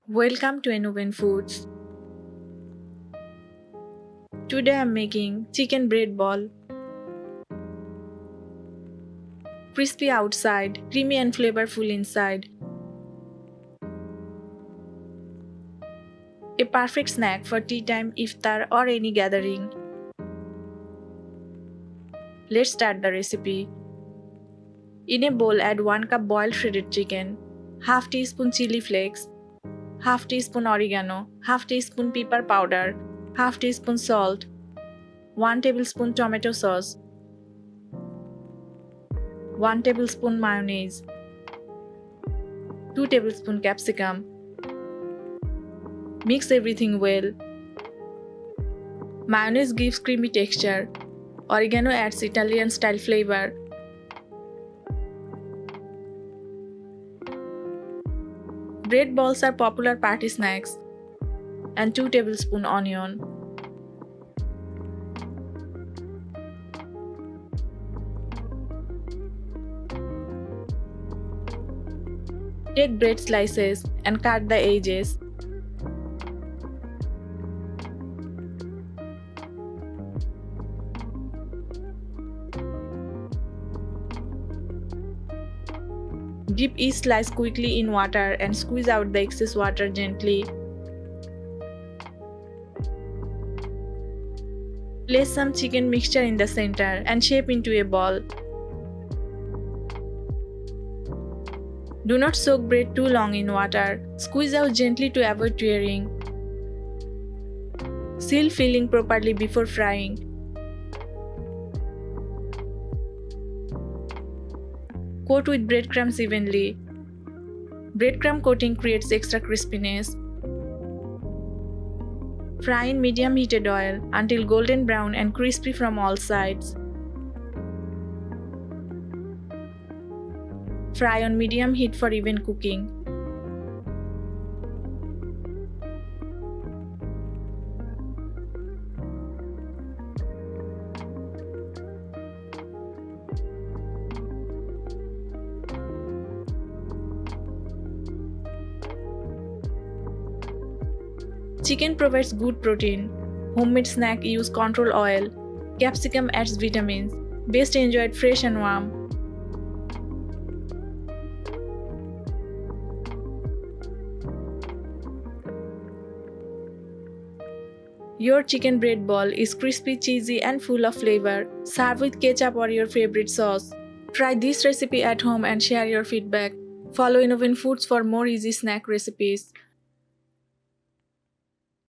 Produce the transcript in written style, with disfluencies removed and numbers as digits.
Welcome to Enoven Foods. Today I'm making chicken bread ball. Crispy outside, creamy and flavorful inside. A perfect snack for tea time, iftar or any gathering. Let's start the recipe. In a bowl add 1 cup boiled shredded chicken, half teaspoon chili flakes, half teaspoon oregano, half teaspoon pepper powder, half teaspoon salt, 1 tablespoon tomato sauce, 1 tablespoon mayonnaise, 2 tablespoon capsicum. Mix everything well. Mayonnaise gives creamy texture. Oregano adds Italian style flavor. Bread balls are popular party snacks. And 2 tablespoon onion. Take bread slices and cut the edges. Dip each slice quickly in water and squeeze out the excess water gently. Place some chicken mixture in the center and shape into a ball. Do not soak bread too long in water. Squeeze out gently to avoid tearing. Seal filling properly before frying. Coat with breadcrumbs evenly. Breadcrumb coating creates extra crispiness. Fry in medium heated oil until golden brown and crispy from all sides. Fry on medium heat for even cooking. Chicken provides good protein. Homemade snack use control oil. Capsicum adds vitamins. Best enjoyed fresh and warm. Your chicken bread ball is crispy, cheesy and full of flavor. Serve with ketchup or your favorite sauce. Try this recipe at home and share your feedback. Follow Enoven Foods for more easy snack recipes.